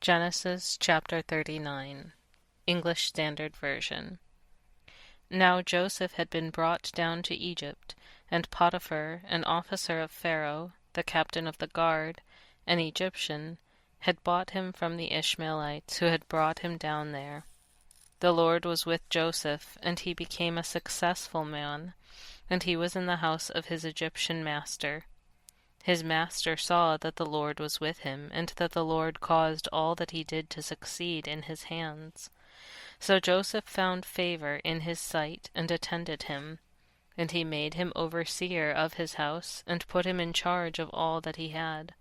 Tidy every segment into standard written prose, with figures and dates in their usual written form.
Genesis chapter 39, English Standard Version. Now Joseph had been brought down to Egypt, and Potiphar, an officer of Pharaoh, the captain of the guard, an Egyptian, had bought him from the Ishmaelites who had brought him down there. The Lord was with Joseph, and he became a successful man, and he was in the house of his Egyptian master. His master saw that the Lord was with him, and that the Lord caused all that he did to succeed in his hands. So Joseph found favor in his sight, and attended him. And he made him overseer of his house, and put him in charge of all that he had.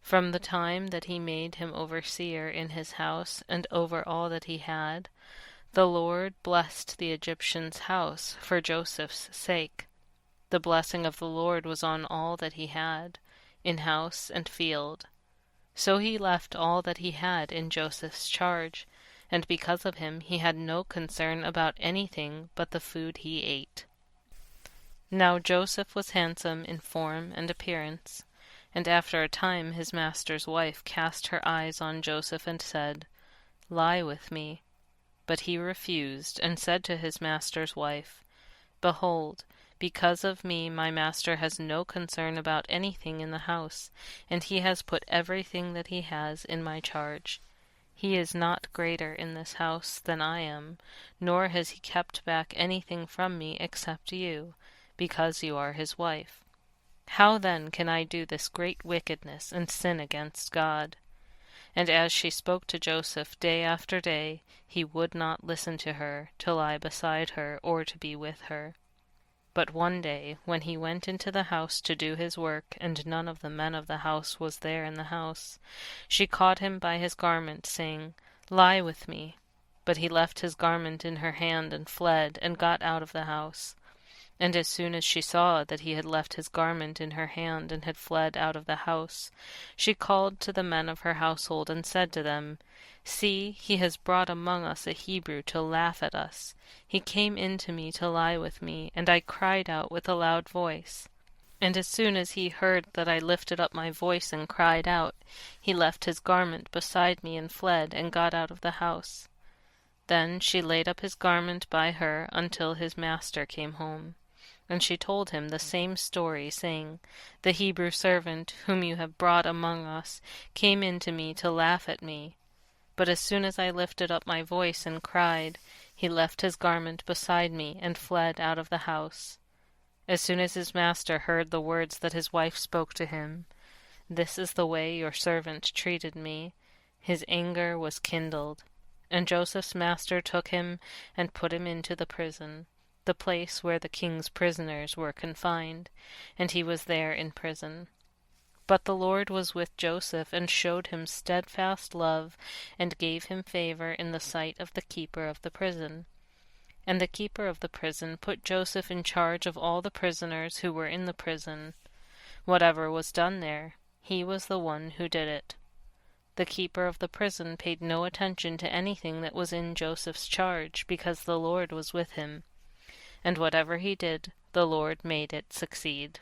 From the time that he made him overseer in his house, and over all that he had, the Lord blessed the Egyptian's house for Joseph's sake. The blessing of the Lord was on all that he had, in house and field. So he left all that he had in Joseph's charge, and because of him he had no concern about anything but the food he ate. Now Joseph was handsome in form and appearance, and after a time his master's wife cast her eyes on Joseph and said, "Lie with me." But he refused, and said to his master's wife, "Behold, because of me my master has no concern about anything in the house, and he has put everything that he has in my charge. He is not greater in this house than I am, nor has he kept back anything from me except you, because you are his wife. How then can I do this great wickedness and sin against God?" And as she spoke to Joseph day after day, he would not listen to her, to lie beside her, or to be with her. But one day, when he went into the house to do his work, and none of the men of the house was there in the house, she caught him by his garment, saying, "Lie with me." But he left his garment in her hand, and fled, and got out of the house. And as soon as she saw that he had left his garment in her hand, and had fled out of the house, she called to the men of her household, and said to them, "See, he has brought among us a Hebrew to laugh at us. He came in to me to lie with me, and I cried out with a loud voice. And as soon as he heard that I lifted up my voice and cried out, he left his garment beside me and fled, and got out of the house." Then she laid up his garment by her until his master came home. And she told him the same story, saying, "The Hebrew servant, whom you have brought among us, came in to me to laugh at me. But as soon as I lifted up my voice and cried, he left his garment beside me and fled out of the house." As soon as his master heard the words that his wife spoke to him, "This is the way your servant treated me," his anger was kindled. And Joseph's master took him and put him into the prison, the place where the king's prisoners were confined, and he was there in prison. But the Lord was with Joseph, and showed him steadfast love, and gave him favor in the sight of the keeper of the prison. And the keeper of the prison put Joseph in charge of all the prisoners who were in the prison. Whatever was done there, he was the one who did it. The keeper of the prison paid no attention to anything that was in Joseph's charge, because the Lord was with him. And whatever he did, the Lord made it succeed.